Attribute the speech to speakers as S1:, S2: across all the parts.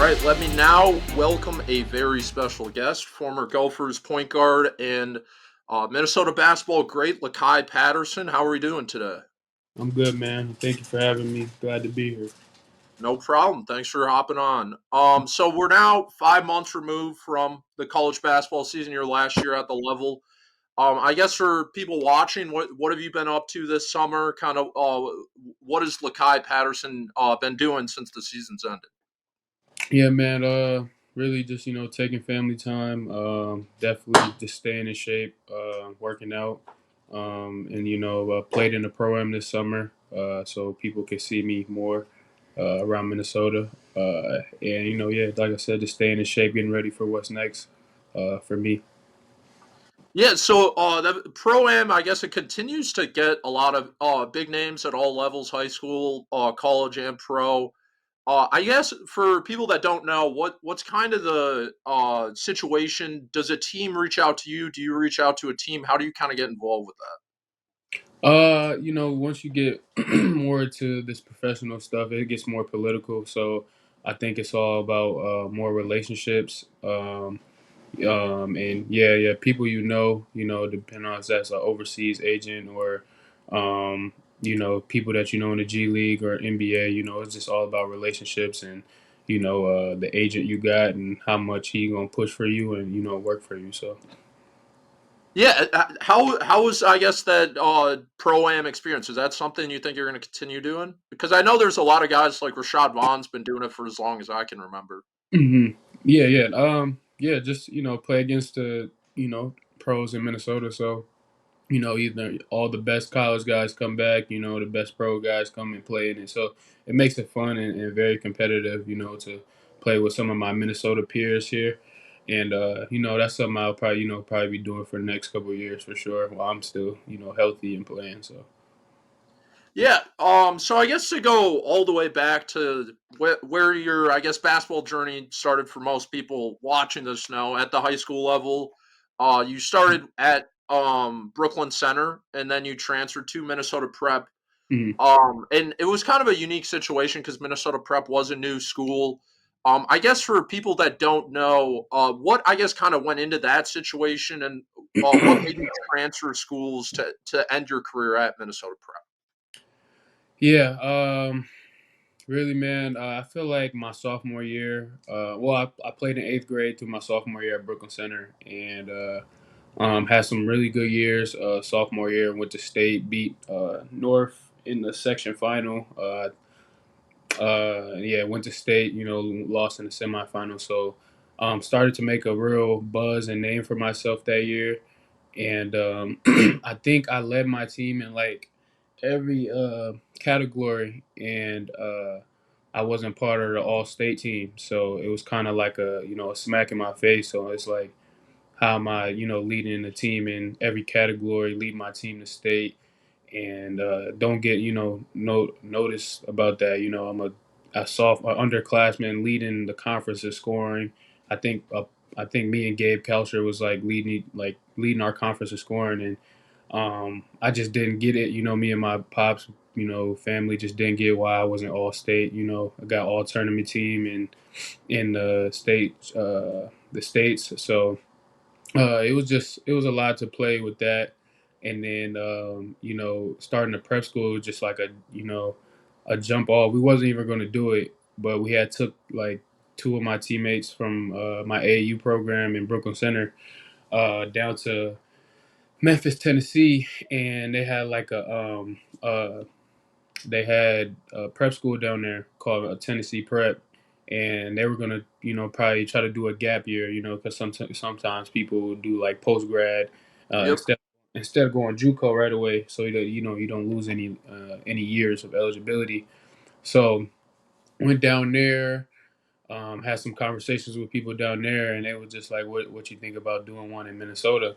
S1: right, let me now welcome a very special guest, former Gophers point guard and Minnesota basketball great Lu'Cye Patterson. How are we doing today?
S2: I'm good, man. Thank you for having me. Glad to be here.
S1: No problem. Thanks for hopping on. So we're now 5 months removed from the college basketball season. Your last year at the level. I guess for people watching, what have you been up to this summer? Kind of, what has Lu'Cye Patterson been doing since the season's ended?
S2: Yeah, man. Really just taking family time. Definitely just staying in shape. Working out. And played in the pro am this summer. So people can see me more around Minnesota. And yeah, like I said, just staying in shape, getting ready for what's next. For me.
S1: Yeah, so the pro am, I guess it continues to get a lot of big names at all levels, high school, college, and pro. I guess for people that don't know, what's kind of the situation? Does a team reach out to you? Do you reach out to a team? How do you kind of get involved with that?
S2: Once you get more into this professional stuff, it gets more political. So I think it's all about more relationships. And yeah, people depending on if that's an overseas agent or, people that in the G League or NBA. It's just all about relationships and the agent you got and how much he gonna push for you and work for you. So.
S1: Yeah, how was I guess that pro am experience? Is that something you think you're going to continue doing? Because I know there's a lot of guys like Rashad Vaughn's been doing it for as long as I can remember.
S2: hmm Yeah, yeah. Yeah, just play against the pros in Minnesota. So either all the best college guys come back, the best pro guys come and play in it. So it makes it fun and very competitive. To play with some of my Minnesota peers here, and that's something I'll probably probably be doing for the next couple of years for sure. While I'm still healthy and playing. So.
S1: Yeah. So I guess to go all the way back to where your, I guess, basketball journey started for most people watching this now at the high school level. You started at Brooklyn Center, and then you transferred to Minnesota Prep.
S2: Mhm.
S1: And it was kind of a unique situation because Minnesota Prep was a new school. I guess for people that don't know, what I guess kind of went into that situation, and what made you transfer schools to end your career at Minnesota Prep.
S2: Yeah. Really, man, I feel like my sophomore year. I played in eighth grade through my sophomore year at Brooklyn Center, and had some really good years. Sophomore year, went to state, beat North in the section final. Yeah, went to state. Lost in the semifinal. So, started to make a real buzz and name for myself that year, and I think I led my team in like every category, and I wasn't part of the all state team, so it was kind of like a smack in my face. So it's like, how am I leading the team in every category, lead my team to state, and don't get notice about that. I'm a underclassman leading the conference in scoring. I think I think me and Gabe Kelcher was like leading our conference in scoring, and I just didn't get it. Me and my pops, family just didn't get why I wasn't all state. I got all tournament team in the states. So it was a lot to play with that, and then starting the prep school was just like a jump off. We wasn't even going to do it, but we had took like two of my teammates from my AAU program in Brooklyn Center down to Memphis, Tennessee, and they had like they had a prep school down there called a Tennessee Prep, and they were gonna probably try to do a gap year, because sometimes people will do like post grad
S1: Yep.
S2: instead of going JUCO right away, so you don't lose any years of eligibility. So went down there. Had some conversations with people down there, and they were just like, "What you think about doing one in Minnesota?"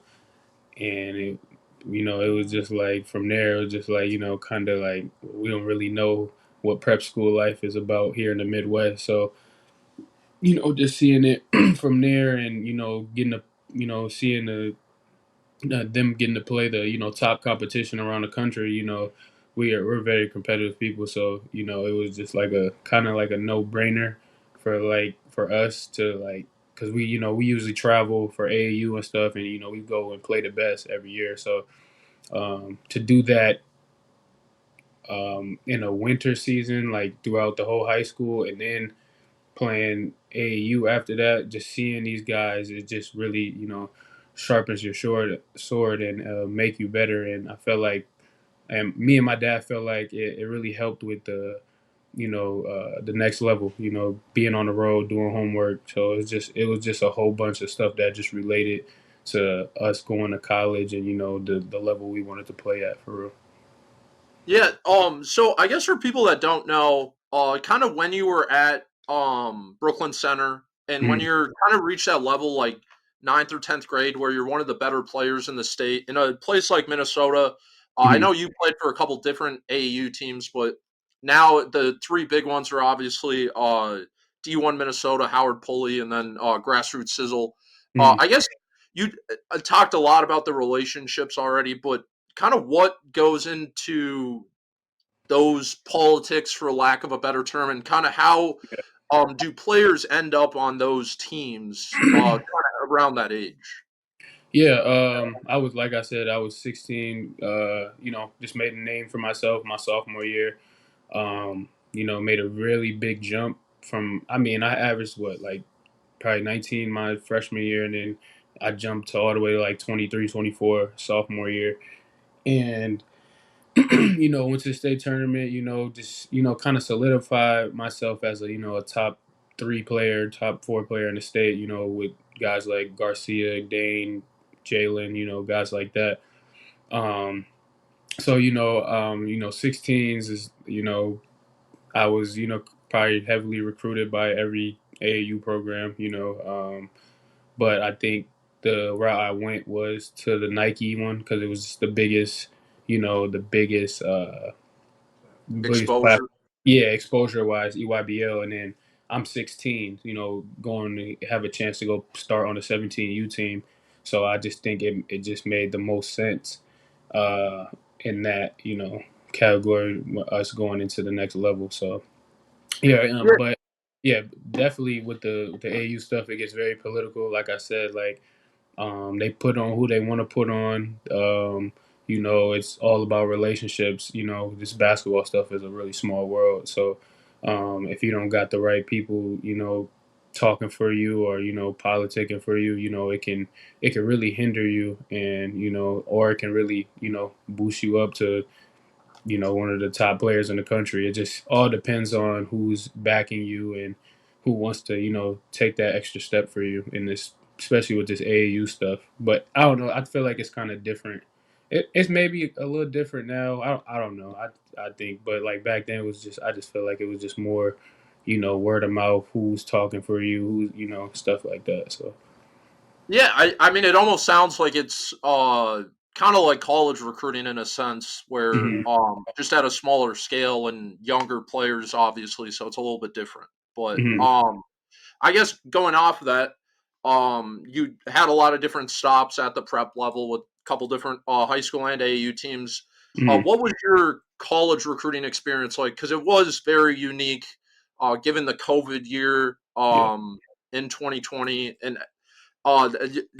S2: And it was just like from there, it was just like kind of like we don't really know what prep school life is about here in the Midwest. So just seeing it from there, and getting the seeing them getting to play the top competition around the country. We're very competitive people, so it was just like a kind of like a no brainer for us to like, because we usually travel for AAU and stuff, and we go and play the best every year. So to do that in a winter season, like throughout the whole high school, and then playing AAU after that, just seeing these guys, it just really sharpens your sword and make you better. And I felt like, and me and my dad felt like it really helped with the next level, being on the road, doing homework. So it was just a whole bunch of stuff that just related to us going to college and the level we wanted to play at for real.
S1: Yeah, so I guess for people that don't know, kind of when you were at Brooklyn Center and when
S2: Mhm.
S1: you're kind of reached that level like ninth or 10th grade where you're one of the better players in the state in a place like Minnesota. I
S2: Mhm.
S1: know you played for a couple different AAU teams, but now the three big ones are obviously D1 Minnesota, Howard Pulley, and then Grassroots Sizzle.
S2: Mhm.
S1: I guess you talked a lot about the relationships already, but kind of what goes into those politics, for lack of a better term, and kind of how do players end up on those teams kind of around that age?
S2: Yeah, I was like I said, I was 16. Just made a name for myself my sophomore year. Made a really big jump from. I mean, I averaged what, like probably 19 my freshman year, and then I jumped to all the way to like 23, 24 sophomore year, and went to the state tournament. Just kind of solidified myself as a top three player, top four player in the state. With guys like Garcia, Dane, Jalen. Guys like that. Um, so 16s is I was probably heavily recruited by every AAU program. But I think the route I went was to the Nike one because it was the biggest, the biggest
S1: Exposure.
S2: yeah, exposure wise, EYBL, and then I'm 16, going to have a chance to go start on the 17U team. So I just think it just made the most sense uh, in that category, us going into the next level. So yeah,
S1: Yeah,
S2: but yeah, definitely with the AU stuff, it gets very political. Like I said, like they put on who they want to put on. It's all about relationships. This basketball stuff is a really small world. So if you don't got the right people, talking for you or politicking for you, it can really hinder you, and or it can really boost you up to one of the top players in the country. It just all depends on who's backing you and who wants to, take that extra step for you in this, especially with this AAU stuff. But I don't know. I feel like it's kind of different. It's maybe a little different now. I don't know. I think, but like back then, it was just I just feel like it was just more, word of mouth. Who's talking for you? Who's stuff like that. So.
S1: yeah. I mean, it almost sounds like it's kind of like college recruiting in a sense, where
S2: Hmm.
S1: just at a smaller scale and younger players, obviously, so it's a little bit different. But
S2: Hmm.
S1: I guess going off of that, you had a lot of different stops at the prep level with a couple different high school and AAU teams.
S2: Hmm.
S1: What was your college recruiting experience like? Because it was very unique, given the COVID year
S2: Yeah.
S1: in 2020, and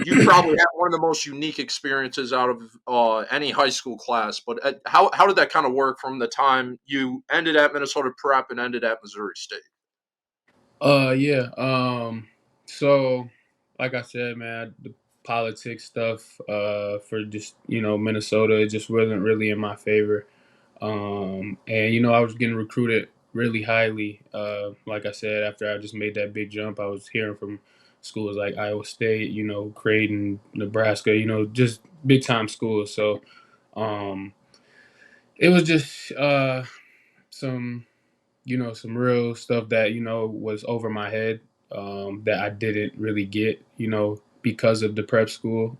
S1: you probably had one of the most unique experiences out of any high school class. But how did that kind of work from the time you ended at Minnesota Prep and ended at Missouri State?
S2: Yeah. So, like I said, man, the politics stuff, for just Minnesota, it just wasn't really in my favor. And I was getting recruited really highly. Like I said, after I just made that big jump, I was hearing from schools like Iowa State, Creighton, Nebraska, just big time schools. So, um, it was just some some real stuff that was over my head, that I didn't really get, because of the prep school.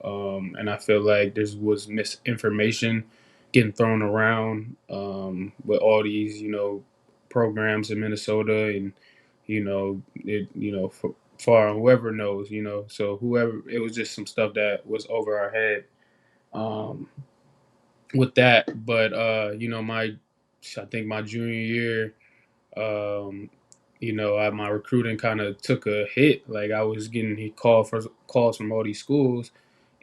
S2: And I feel like there was misinformation getting thrown around, with all these programs in Minnesota, and for whoever knows, so whoever, it was just some stuff that was over our head, um, with that. But my I think my junior year, um, my recruiting kind of took a hit. Like I was getting calls from all these schools,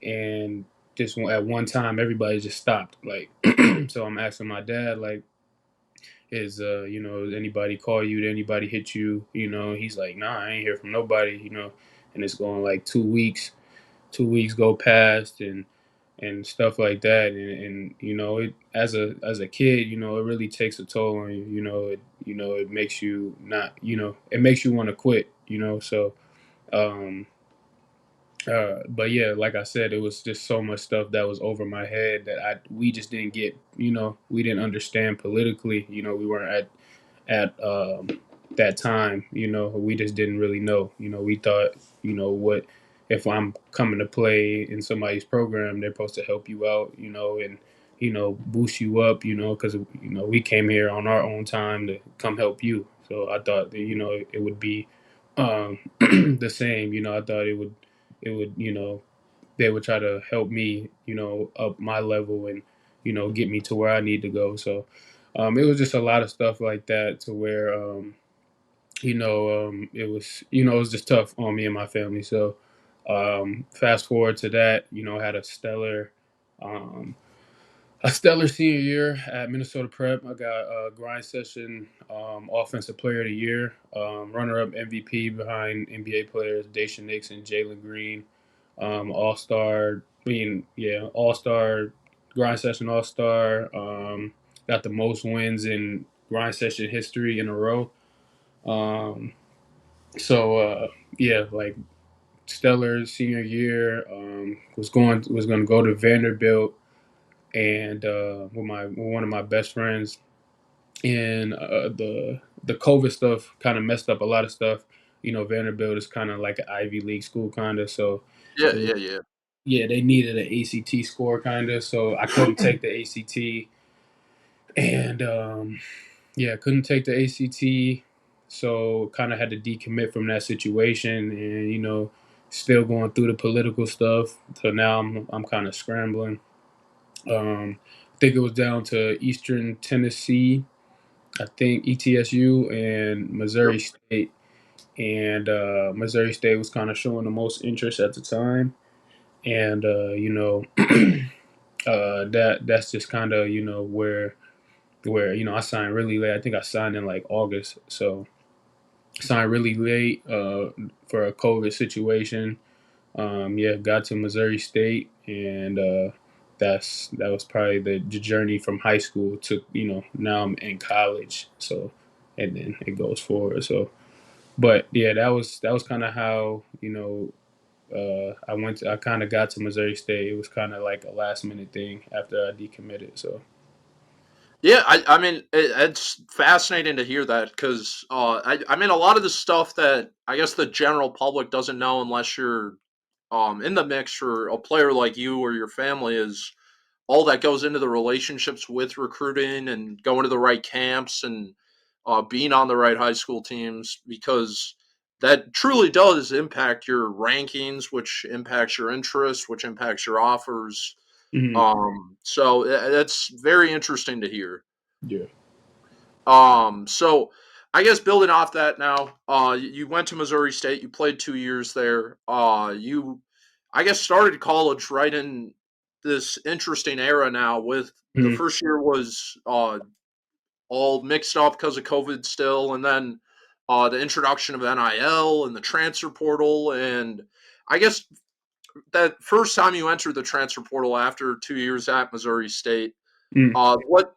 S2: and just at one time everybody just stopped. Like, so I'm asking my dad, like, is anybody call you? Did anybody hit you? He's like, nah, I ain't hear from nobody. And it's going like 2 weeks. 2 weeks go past, and stuff like that, and it as a kid, it really takes a toll on you. It makes you not, it makes you want to quit. So um but yeah, like I said, it was just so much stuff that was over my head that we just didn't get. We didn't understand politically. We weren't at that time. We just didn't really know. We thought, what if I'm coming to play in somebody's program, they're supposed to help you out, and boost you up, because we came here on our own time to come help you. So I thought that it would be the same. I thought it would they would try to help me, up my level and get me to where I need to go. So it was just a lot of stuff like that to where it was just tough on me and my family. So fast forward to that, I had um, a stellar senior year at Minnesota Prep. I got a grind session offensive player of the year, runner up MVP behind NBA players Daisha Nix and Jalen Green, all star. Yeah, all star grind session all star. Got the most wins in grind session history in a row. Um, so yeah, like stellar senior year. Was going to go to Vanderbilt, and with one of my best friends, and the COVID stuff kind of messed up a lot of stuff. Vanderbilt is kind of like an Ivy League school, kind of. So
S1: Yeah,
S2: it was,
S1: yeah, yeah.
S2: yeah, they needed an ACT score, kind of. So I couldn't take the ACT, and yeah, couldn't take the ACT, so kind of had to decommit from that situation, and still going through the political stuff. So now I'm kind of scrambling. I think it was down to Eastern Tennessee, I think ETSU and
S1: Yep.
S2: Missouri State, and Missouri State was kind of showing the most interest at the time, and that's just kind of where I signed really late. I think I signed in like August, so signed really late for a COVID situation. Yeah, got to Missouri State, and that was probably the journey from high school to now I'm in college. So, and then it goes forward. So, but yeah, that was kind of how I kind of got to Missouri State. It was kind of like a last minute thing after I decommitted. So.
S1: Yeah, I mean, it's fascinating to hear that because I mean, a lot of the stuff that I guess the general public doesn't know unless you're in the mix for a player like you or your family is all that goes into the relationships with recruiting and going to the right camps and being on the right high school teams because that truly does impact your rankings, which impacts your interests, which impacts your offers.
S2: Hmm.
S1: So that's very interesting to hear.
S2: Yeah.
S1: So I guess building off that now, you went to Missouri State, you played 2 years there. You, I guess, started college right in this interesting era now. With the
S2: Hmm.
S1: first year was all mixed up because of COVID still, and then the introduction of NIL and the transfer portal, and I guess that first time you entered the transfer portal after 2 years at Missouri State, what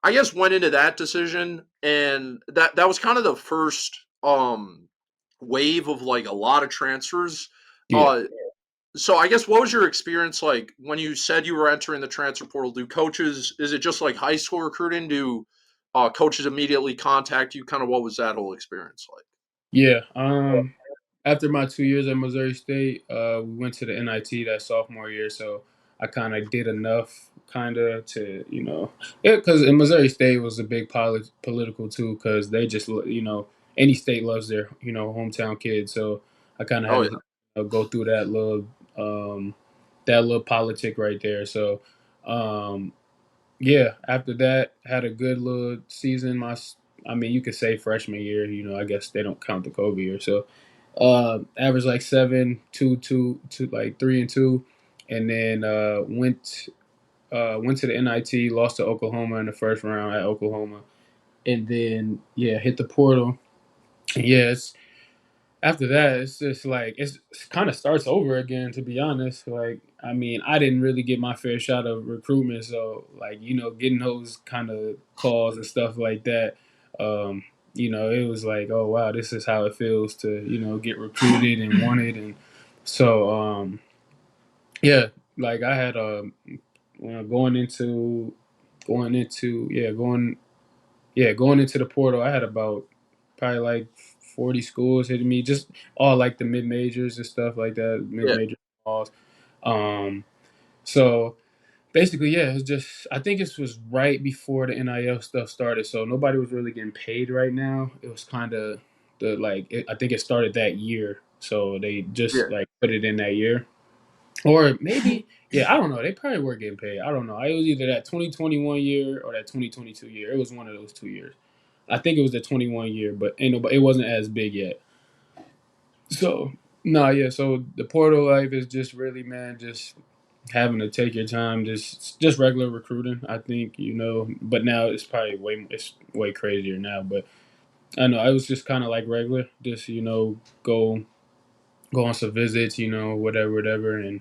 S1: I guess went into that decision, and that was kind of the first wave of like a lot of transfers.
S2: Yeah.
S1: Uh, so I guess what was your experience like when you said you were entering the transfer portal? Do coaches is it just like high school recruiting? Do coaches immediately contact you? Kind of what was that whole experience like?
S2: Yeah. After my 2 years at Missouri State, we went to the NIT that sophomore year. So I kind of did enough, kind of to yeah, because in Missouri State was a big political too, because they just any state loves their hometown kids. So I kind of had
S1: Oh
S2: to
S1: yeah,
S2: go through um, that little politic right there. So um, yeah, after that, had a good little season I mean, you could say freshman year. I guess they don't count the COVID year. So, averaged like 7, 2, 2, 2, like 3-2, and then went to the NIT, lost to Oklahoma in the first round at Oklahoma, and then yeah, hit the portal. Yeah, after that, it's just like it kind of starts over again. To be honest, like I mean, I didn't really get my fair shot of recruitment, so like getting those kind of calls and stuff like that. Um, it was like, oh wow, this is how it feels to get recruited and wanted, and so yeah, like I had going into going into the portal, I had about probably like 40 schools hitting me, just all like the mid majors and stuff like that, mid
S1: Yeah,
S2: major balls. Um, so basically, yeah, it's just I think this was right before the NIL stuff started, so nobody was really getting paid right now. It was kind of I think it started that year, so they just
S1: yeah,
S2: like put it in that year. Or maybe, yeah, I don't know. They probably were getting paid. I don't know. It was either that 2021 year or that 2022 year. It was one of those 2 years. I think it was the 21 year, but it wasn't as big yet. So no, yeah. So the portal life is just really, man, just having to take your time, just regular recruiting. I think but now it's way crazier now. But I know I was just kind of like regular, just go on some visits, whatever, and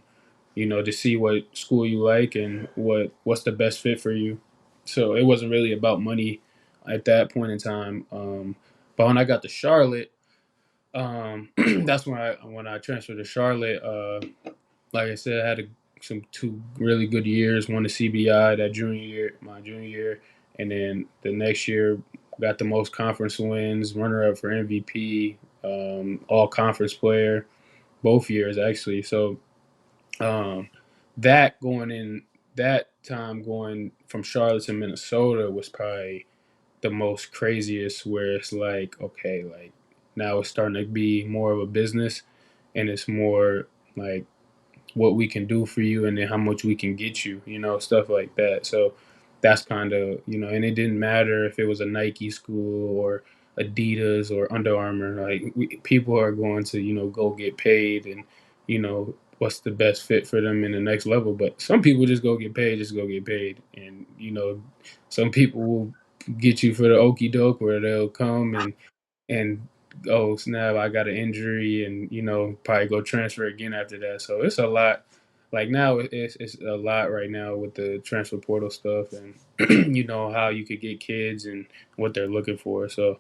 S2: to see what school you like and what's the best fit for you. So it wasn't really about money at that point in time. But when I got to Charlotte, that's when I transferred to Charlotte. Like I said, I had some 2 really good years. Won the CBI my junior year, and then the next year got the most conference wins, runner up for MVP, all conference player, both years actually. So um, that going in that time going from Charlotte to Minnesota was probably the most craziest. Where it's like, okay, like now it's starting to be more of a business, and it's more like what we can do for you and then how much we can get you, stuff like that. So that's kind of, and it didn't matter if it was a Nike school or Adidas or Under Armour. Like people are going to, go get paid and, what's the best fit for them in the next level. But some people just go get paid, just go get paid. And, some people will get you for the okey doke where they'll come and oh snap, I got an injury, and probably go transfer again after that. So it's a lot. Like now, it's a lot right now with the transfer portal stuff, and how you could get kids and what they're looking for. So,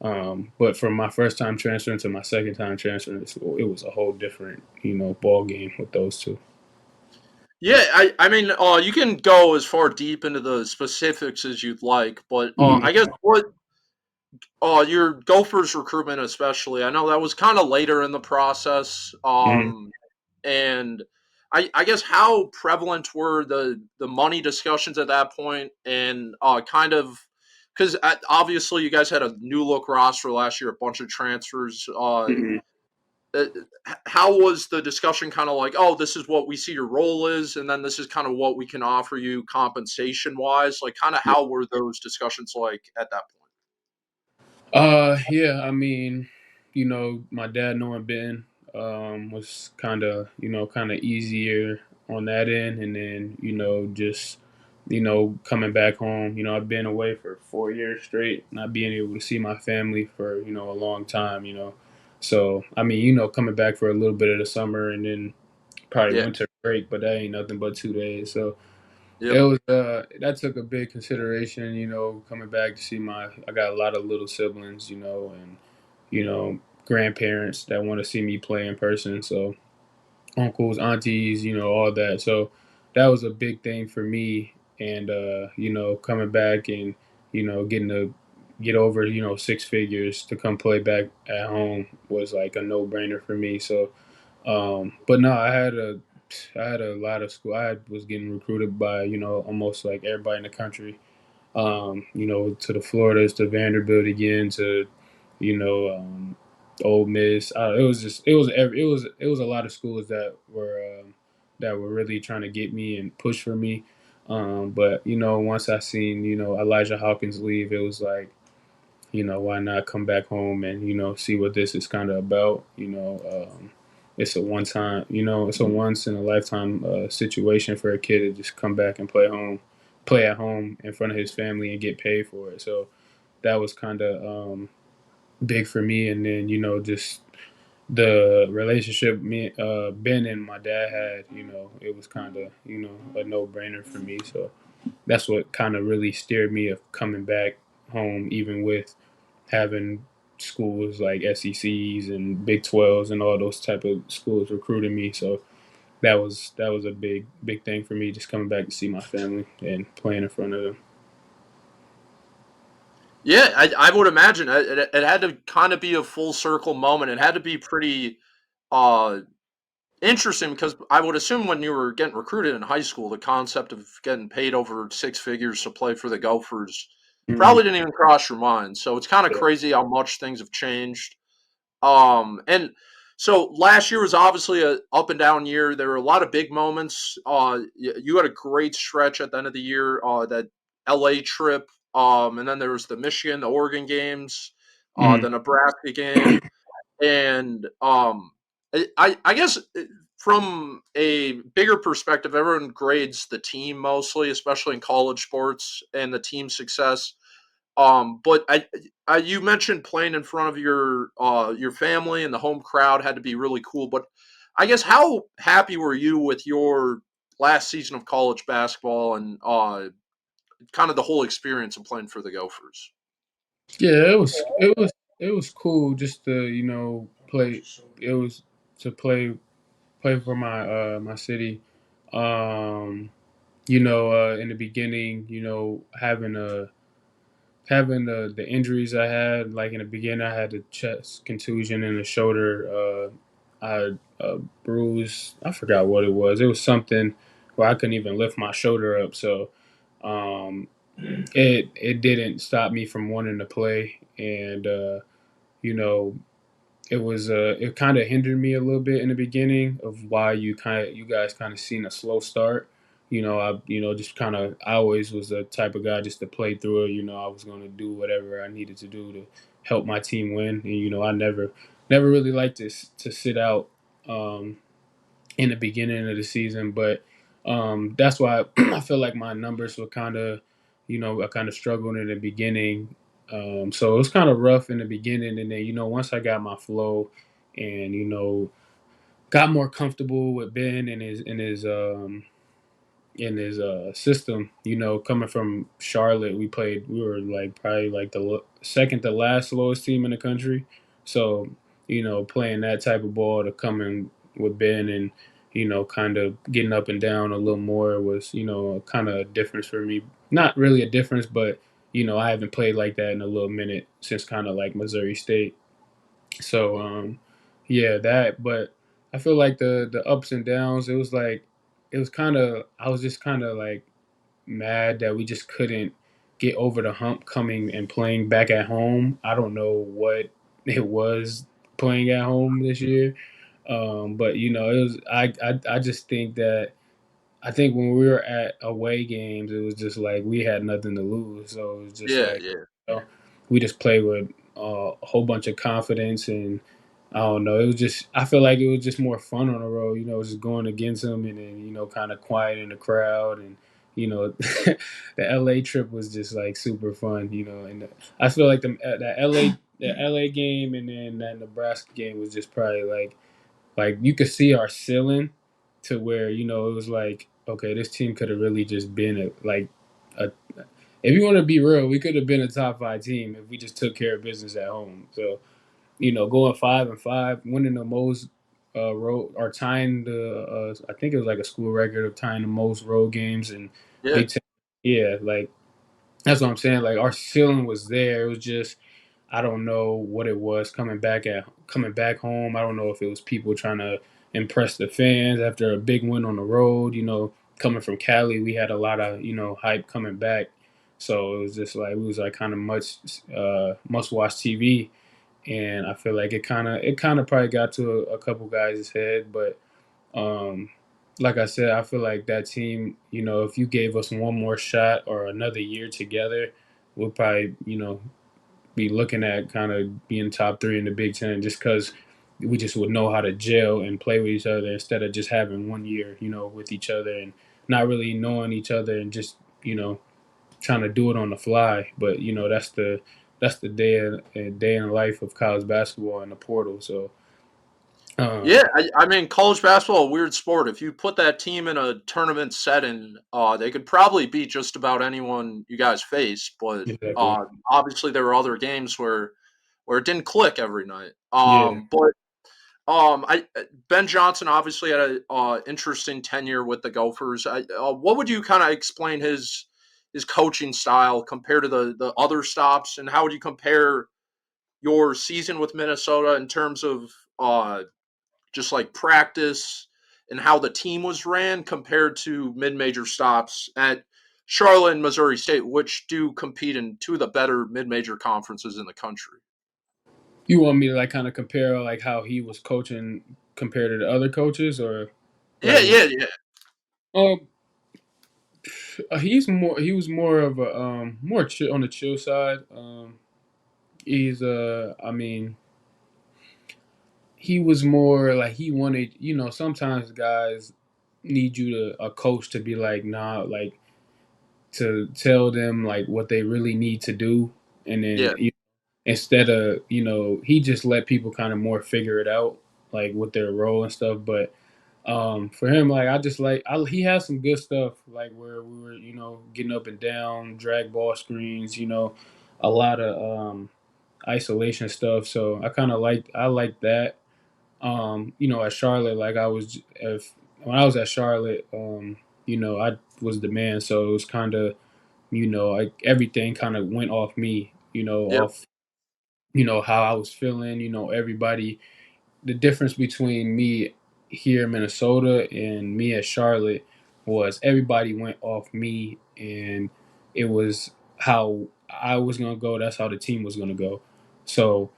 S2: but from my first time transferring to my second time transferring, it was a whole different ball game with those two.
S1: yeah. I mean, you can go as far deep into the specifics as you'd like, but
S2: Hmm.
S1: I guess what your Gophers recruitment, especially, I know that was kind of later in the process.
S2: Hmm.
S1: And I guess how prevalent were the money discussions at that point, and kind of because obviously you guys had a new look roster last year, a bunch of transfers.
S2: Hmm.
S1: Uh, how was the discussion kind of like, oh, this is what we see your role is, and then this is kind of what we can offer you compensation wise? Like, kind of how were those discussions like at that point?
S2: Yeah, I mean, my dad knowing Ben was kind of easier on that end, and then just coming back home. I've been away for 4 years straight, not being able to see my family for a long time. So I mean, coming back for a little bit of the summer and then probably
S1: Yeah.
S2: winter break, but that ain't nothing but 2 days. So it
S1: Yep.
S2: was that took a big consideration, coming back to see I got a lot of little siblings, and you know, grandparents that want to see me play in person. So uncles, aunties, all that. So that was a big thing for me. And coming back and getting to get over 6 figures to come play back at home was like a no brainer for me. So but no, I had a lot of school. Was getting recruited by almost like everybody in the country. To the Floridas, to Vanderbilt again, to you know Ole Miss. It was a lot of schools that were really trying to get me and push for me. But once I seen Elijah Hawkins leave, it was like why not come back home and see what this is kind of about. It's a one time, it's a once in a lifetime situation for a kid to just come back and play at home in front of his family and get paid for it. So that was kind of big for me. And then just the relationship me Ben and my dad had, it was kind of a no brainer for me. So that's what kind of really steered me of coming back home, even with having schools like SECs and Big 12s and all those type of schools recruiting me. So that was a big thing for me, just coming back to see my family and playing in front of them.
S1: Yeah, I would imagine it had to kind of be a full circle moment. It had to be pretty uh, interesting because I would assume when you were getting recruited in high school, the concept of getting paid over six figures to play for the Gophers
S2: Mhm.
S1: probably didn't even cross your mind. So it's kind of
S2: Yeah.
S1: crazy how much things have changed. And so last year was obviously a up and down year. There were a lot of big moments. You had a great stretch at the end of the year. That LA trip. And then there was the Michigan, the Oregon games,
S2: Mhm.
S1: the Nebraska game, and I guess from a bigger perspective, everyone grades the team mostly, especially in college sports and the team success. But you mentioned playing in front of your family and the home crowd had to be really cool. But I guess how happy were you with your last season of college basketball and kind of the whole experience of playing for the Gophers?
S2: Yeah, it was cool just to play. It was to play for my city. Um, in the beginning, having the injuries I had, like in the beginning, I had the chest contusion and the shoulder. I had a bruise. I forgot what it was. It was something where I couldn't even lift my shoulder up. So um, it didn't stop me from wanting to play, and you know it kind of hindered me a little bit in the beginning of why you guys kind of seen a slow start. Just kind of I always was the type of guy just to play through it. I was going to do whatever I needed to do to help my team win, and I never really liked to sit out in the beginning of the season, but that's why I feel like my numbers were I kind of struggled in the beginning. So it was kind of rough in the beginning, and then once I got my flow, and got more comfortable with Ben and his system. Coming from Charlotte, we were like probably like the second to last slowest team in the country. So, playing that type of ball to come in with Ben and, kind of getting up and down a little more was, kind of a difference for me. Not really a difference, but, I haven't played like that in a little minute since kind of like Missouri State. So, yeah, that, but I feel like the ups and downs, it was kind of, I was just kind of like, mad that we just couldn't get over the hump coming and playing back at home. I don't know what it was playing at home this year. But it was I just think that I think when we were at away games, it was just like we had nothing to lose. So it was just
S1: Yeah,
S2: like
S1: yeah,
S2: we just played with a whole bunch of confidence, and I don't know. It was just I feel like it was just more fun on the road. Just going against them, and then kind of quiet in the crowd, and the LA trip was just like super fun. And I feel like the LA game and then that Nebraska game was just probably like you could see our ceiling to where it was like, okay, this team could have really just been a if you want to be real, we could have been a top five team if we just took care of business at home. So going 5-5, winning the most road or tying the I think it was like a school record of tying the most road games in
S1: yeah.
S2: Big Ten. Yeah, like that's what I'm saying. Like our ceiling was there. It was just I don't know what it was coming back home. I don't know if it was people trying to impress the fans after a big win on the road. Coming from Cali, we had a lot of hype coming back. So it was just like it was like kind of much must watch TV, and I feel like it kind of probably got to a couple guys' head, but um, like I said, I feel like that team, if you gave us one more shot or another year together, we'll probably, be looking at kind of being top three in the Big Ten just because we just would know how to gel and play with each other instead of just having 1 year, with each other and not really knowing each other and just, trying to do it on the fly. But that's the day in the life of college basketball and the portal. So
S1: Yeah,
S2: um,
S1: I mean, college basketball, a weird sport. If you put that team in a tournament setting, they could probably beat just about anyone you guys face. But
S2: exactly.
S1: obviously, there were other games where it didn't click every night.
S2: Yeah.
S1: I Ben Johnson obviously had a interesting tenure with the Gophers. What would you kind of explain his coaching style compared to the other stops, and how would you compare your season with Minnesota in terms of just like practice and how the team was ran compared to mid-major stops at Charlotte and Missouri State, which do compete in two of the better mid-major conferences in the country.
S2: You want me to like kind of compare like how he was coaching compared to the other coaches, or
S1: Yeah,
S2: like?
S1: yeah, yeah,
S2: Um, he was more of a more chill on the chill side. He's I mean, he was more like he wanted. Sometimes guys need you to a coach to be like, nah, like to tell them like what they really need to do, and
S1: yeah,
S2: then instead of he just let people kind of more figure it out like with their role and stuff. But for him, like I just he has some good stuff like where we were getting up and down, drag ball screens, a lot of isolation stuff. So I like that. At Charlotte, like I was if when I was at Charlotte, I was the man, so it was kind of like everything kind of went off me,
S1: yep,
S2: off how I was feeling. Everybody. The difference between me here in Minnesota and me at Charlotte was everybody went off me, and it was how I was gonna go. That's how the team was gonna go. So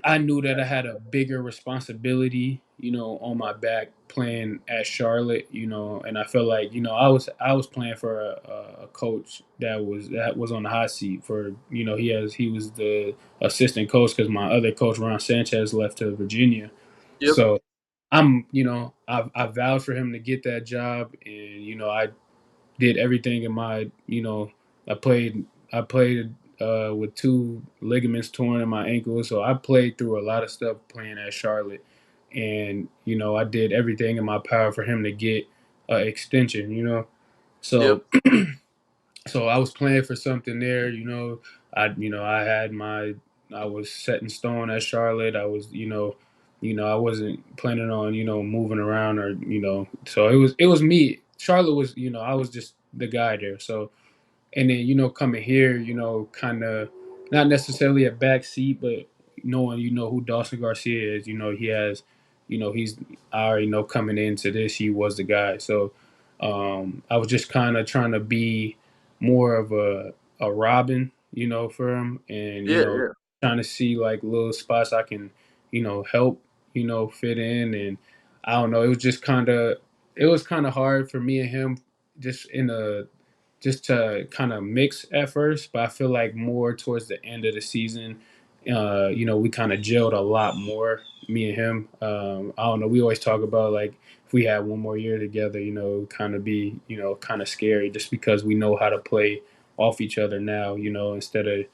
S2: I knew that I had a bigger responsibility, on my back playing at Charlotte, and I felt like, I was playing for a coach that was on the hot seat for, he was the assistant coach because my other coach Ron Sanchez left to Virginia,
S1: yep,
S2: so I vowed for him to get that job, and I did everything in my I played with two ligaments torn in my ankle, so I played through a lot of stuff playing at Charlotte, and I did everything in my power for him to get an extension.
S1: yep,
S2: So so I was playing for something there. I had I was set in stone at Charlotte. I was I wasn't planning on moving around or so it was me. Charlotte was I was just the guy there. So and then coming here, kind of not necessarily a back seat, but knowing who Dawson Garcia is, he has, he's I already know coming into this he was the guy. So I was just kind of trying to be more of a Robin, for him, and
S1: yeah, yeah,
S2: trying to see like little spots I can, help, fit in, and I don't know. It was kind of hard for me and him just in a just to kind of mix at first, but I feel like more towards the end of the season, we kind of gelled a lot more, me and him. I don't know. We always talk about like if we had one more year together, kind of be, kind of scary just because we know how to play off each other now, instead of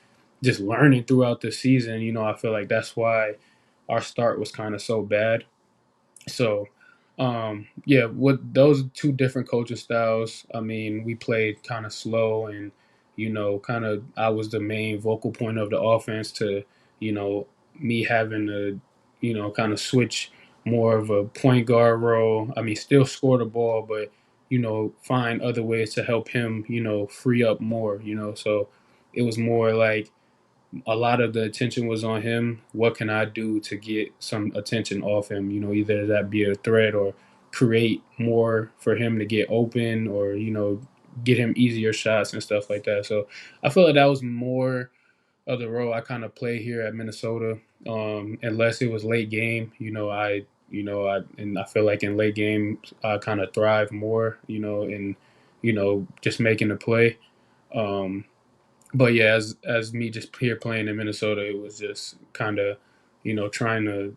S2: just learning throughout the season. I feel like that's why our start was kind of so bad. So, yeah, with those two different coaching styles, I mean, we played kind of slow and, kind of I was the main vocal point of the offense to, you know, me having to, kind of switch more of a point guard role. I mean, still score the ball, but, find other ways to help him, free up more, so it was more like, a lot of the attention was on him. What can I do to get some attention off him? Either that be a threat or create more for him to get open or, get him easier shots and stuff like that. So I feel like that was more of the role I kind of play here at Minnesota. Unless it was late game, and I feel like in late game I kind of thrive more, in, just making the play. Um, But yeah, as me just here playing in Minnesota, it was just kind of, trying to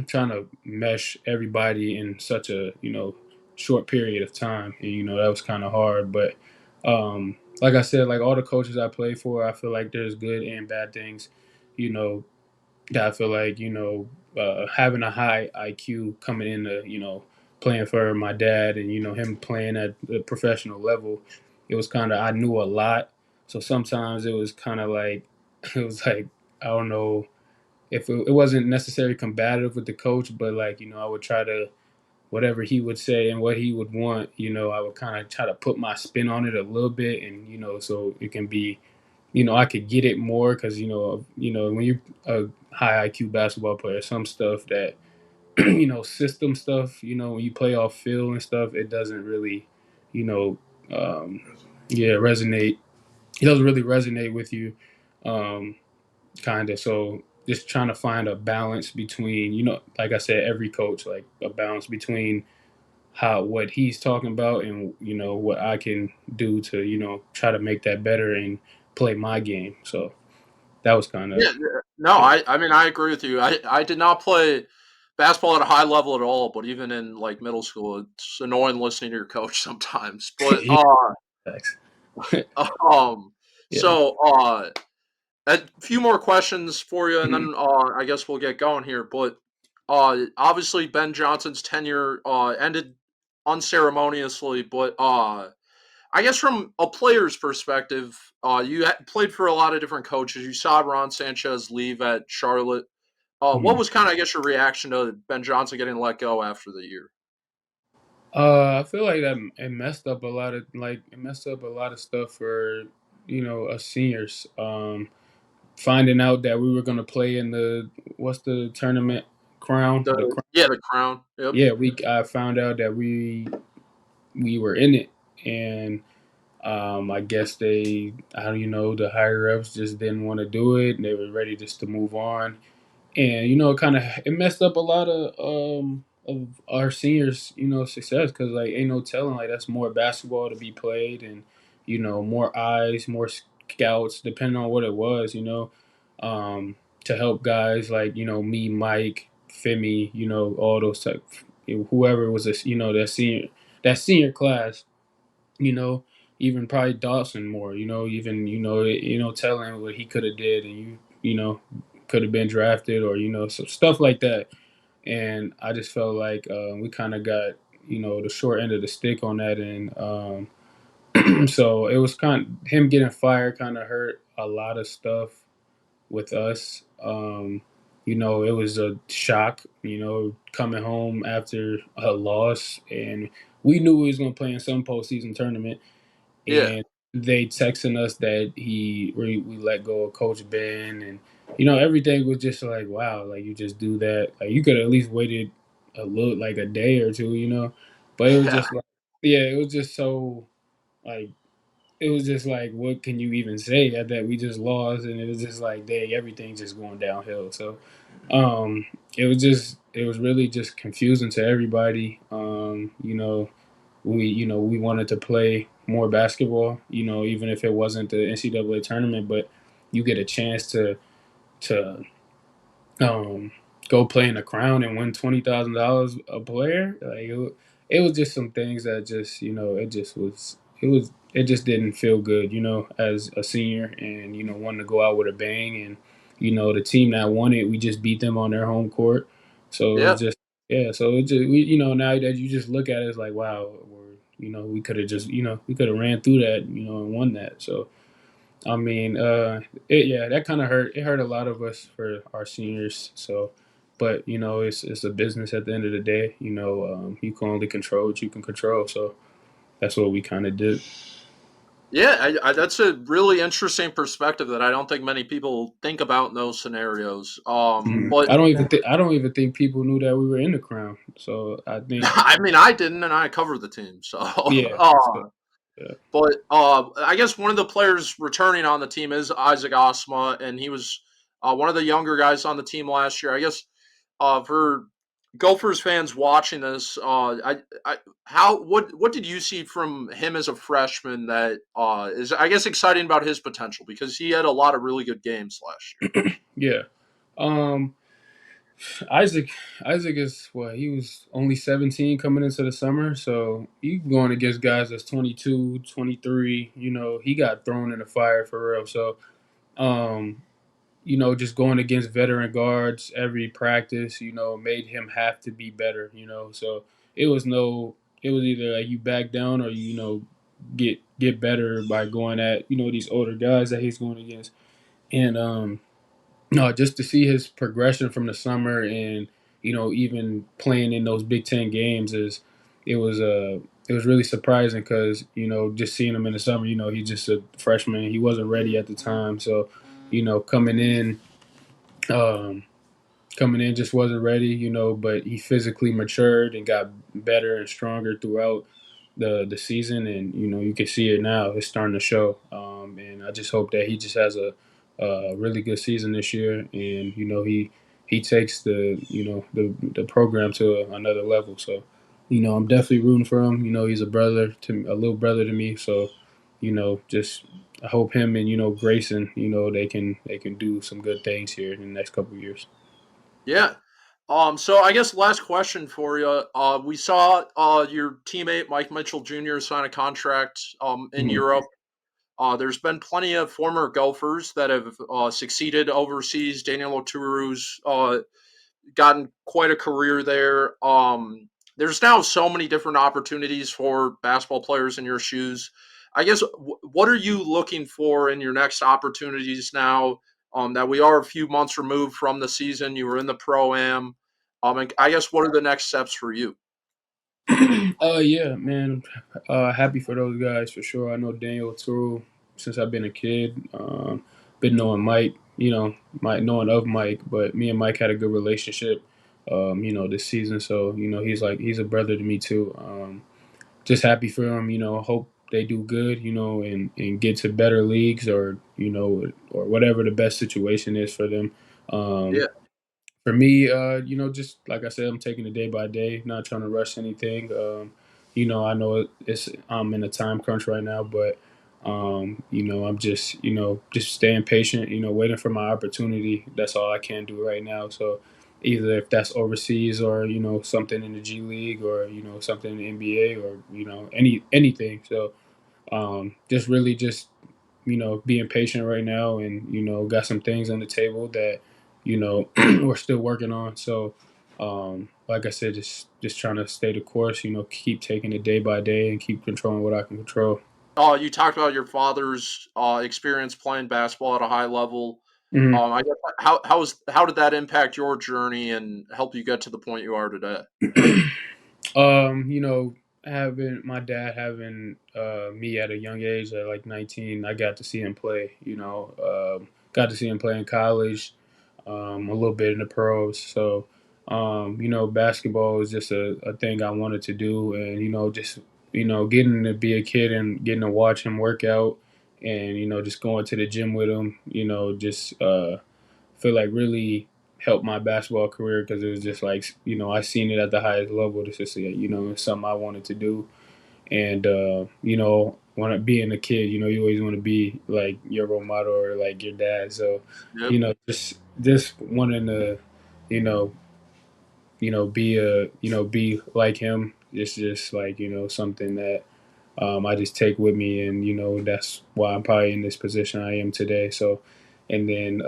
S2: trying to mesh everybody in such a short period of time, and that was kind of hard. But like I said, like all the coaches I play for, I feel like there's good and bad things. You know, that I feel like having a high IQ coming into playing for my dad and him playing at the professional level, it was kind of I knew a lot, so sometimes it was kind of like it was like I don't know if it wasn't necessarily combative with the coach, but like I would try to whatever he would say and what he would want, I would kind of try to put my spin on it a little bit, and so it can be I could get it more because when you're a high IQ basketball player, some stuff that system stuff, when you play off field and stuff, it doesn't really, you know, um, yeah, resonate. It doesn't really resonate with you, um, kind of. So just trying to find a balance between, like I said, every coach like a balance between how what he's talking about and what I can do to try to make that better and play my game. So that was kind of
S1: Yeah, yeah. No,
S2: yeah.
S1: I mean, I agree with you. I did not play basketball at a high level at all, but even in like middle school, it's annoying listening to your coach sometimes. But
S2: Yeah, thanks.
S1: um,
S2: Yeah.
S1: so a few more questions for you, and
S2: Mhm.
S1: then I guess we'll get going here. But obviously Ben Johnson's tenure ended unceremoniously, but I guess from a player's perspective, you played for a lot of different coaches. You saw Ron Sanchez leave at Charlotte. What
S2: Mhm.
S1: was kind of, I guess, your reaction to Ben Johnson getting let go after the year?
S2: I feel like that it messed up a lot of stuff for us seniors. Finding out that we were gonna play in the what's the tournament crown the
S1: The
S2: crown.
S1: Yeah, the crown. Yep.
S2: Yeah, we I found out that we were in it, and I guess I don't the higher ups just didn't want to do it, and they were ready just to move on. And it kind of it messed up a lot of our seniors success because like ain't no telling like that's more basketball to be played and more eyes, more scouts depending on what it was, um to help guys like me, Mike, Femi, all those type, whoever was a that senior class, you know, even probably Dawson more, even telling what he could have did, and could have been drafted, or so stuff like that. And I just felt like we kind of got the short end of the stick on that, and so it was kind of him getting fired kind of hurt a lot of stuff with us. It was a shock, coming home after a loss, and we knew we was going to play in some postseason tournament,
S1: Yeah.
S2: and they texting us that we let go of Coach Ben, and everything was just like wow, like you just do that, like you could at least waited a little like a day or two, but it was
S1: Yeah.
S2: just like yeah, it was just so like it was just like what can you even say at that we just lost, and it was just like dang, everything just going downhill. So um it was really just confusing to everybody. We wanted to play more basketball, even if it wasn't the NCAA tournament, but you get a chance to um, go play in the crown and win $20,000 a player. Like it was just some things that just it just didn't feel good, as a senior, and wanting to go out with a bang, and the team that won it, we just beat them on their home court, so it was
S1: Yeah.
S2: just yeah, so it just we now that you just look at it, it's like wow, we could have just we could have ran through that, and won that. So I mean, yeah, that kind of hurt. It hurt a lot of us for our seniors. So, but it's a business at the end of the day. You can only control what you can control. So that's what we kind of did.
S1: Yeah, that's a really interesting perspective that I don't think many people think about in those scenarios. But
S2: I don't even think people knew that we were in the crown. So I think
S1: I mean, I didn't, and I covered the team. So,
S2: yeah, so, yeah.
S1: but I guess one of the players returning on the team is Isaac Osma, and he was one of the younger guys on the team last year. I guess for Gophers fans watching this, how what did you see from him as a freshman that is, I guess, exciting about his potential because he had a lot of really good games last year.
S2: Yeah. Um, Isaac Isaac is what he was only 17 coming into the summer, so he going against guys that's 22, 23. He got thrown in the fire for real. So, um, just going against veteran guards every practice, made him have to be better. So it was no, it was either like you back down or get better by going at these older guys that he's going against, and no, just to see his progression from the summer and even playing in those Big Ten games it was it was really surprising because just seeing him in the summer, he's just a freshman, he wasn't ready at the time, so coming in um, coming in just wasn't ready, but he physically matured and got better and stronger throughout the season, and you can see it now. It's starting to show, and I just hope that he just has a really good season this year, and he takes the program to another level. So, I'm definitely rooting for him. He's a little brother to me. So, just I hope him and Grayson, they can do some good things here in the next couple of years.
S1: Yeah. So I guess last question for you. We saw your teammate Mike Mitchell Jr. sign a contract in
S2: Mhm.
S1: Europe. There's been plenty of former Gophers that have succeeded overseas. Daniel Oturu's gotten quite a career there. There's now so many different opportunities for basketball players in your shoes. I guess what are you looking for in your next opportunities now that we are a few months removed from the season? You were in the pro am. And I guess what are the next steps for you?
S2: Yeah, man. Happy for those guys for sure. I know Daniel Turu since I've been a kid. Been knowing Mike, knowing of Mike, but me and Mike had a good relationship, this season. So, he's a brother to me too. Just happy for him, hope they do good, and get to better leagues or whatever the best situation is for them.
S1: Yeah,
S2: Um, for me, just like I said, I'm taking it day by day, not trying to rush anything. I know I'm in a time crunch right now, but I'm just staying patient, waiting for my opportunity. That's all I can do right now. So either if that's overseas or something in the G League or something in the NBA or anything. So just really just being patient right now, and got some things on the table that we're still working on. So like I said, just trying to stay the course, keep taking it day by day and keep controlling what I can control.
S1: you talked about your father's experience playing basketball at a high level.
S2: Mhm.
S1: I guess how did that impact your journey and help you get to the point you are today?
S2: You know, having my dad having me at a young age at like 19, I got to see him play. Got to see him play in college, a little bit in the pros. So, basketball is just a thing I wanted to do, and just getting to be a kid and getting to watch him work out, and just going to the gym with him. Just feel like really helped my basketball career because it was just like I seen it at the highest level. This is it's something I wanted to do, and when being a kid, you always want to be like your role model or like your dad. So
S1: Yep.
S2: just wanting to you know be like him. It's just like something that I just take with me, and that's why I'm probably in this position I am today. So, and then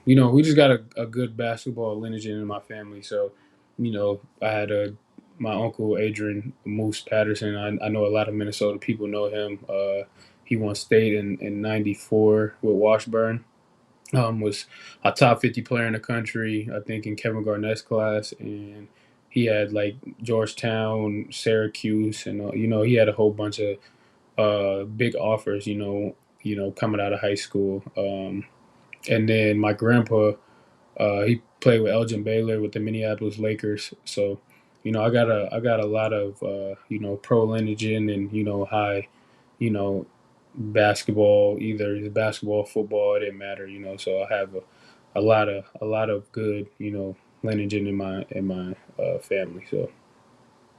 S2: we just got a good basketball lineage in my family. So, I had my uncle Adrian Moose Patterson. I know a lot of Minnesota people know him. He won state in '94 with Washburn. Was a top 50 player in the country, I think, in Kevin Garnett's class, and he had like Georgetown, Syracuse, and he had a whole bunch of big offers, coming out of high school. And then my grandpa, he played with Elgin Baylor with the Minneapolis Lakers. So, I got a lot of pro lineage in, and high, you know basketball, either it's basketball, football, it didn't matter. So I have a lot of good lineage in my family. So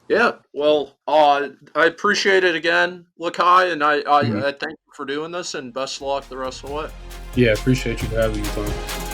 S1: Yeah, well, I appreciate it again, Lakai, and
S2: mhm.
S1: I thank you for doing this, and best of luck the rest of the way.
S2: Yeah, appreciate you for having me, Tony.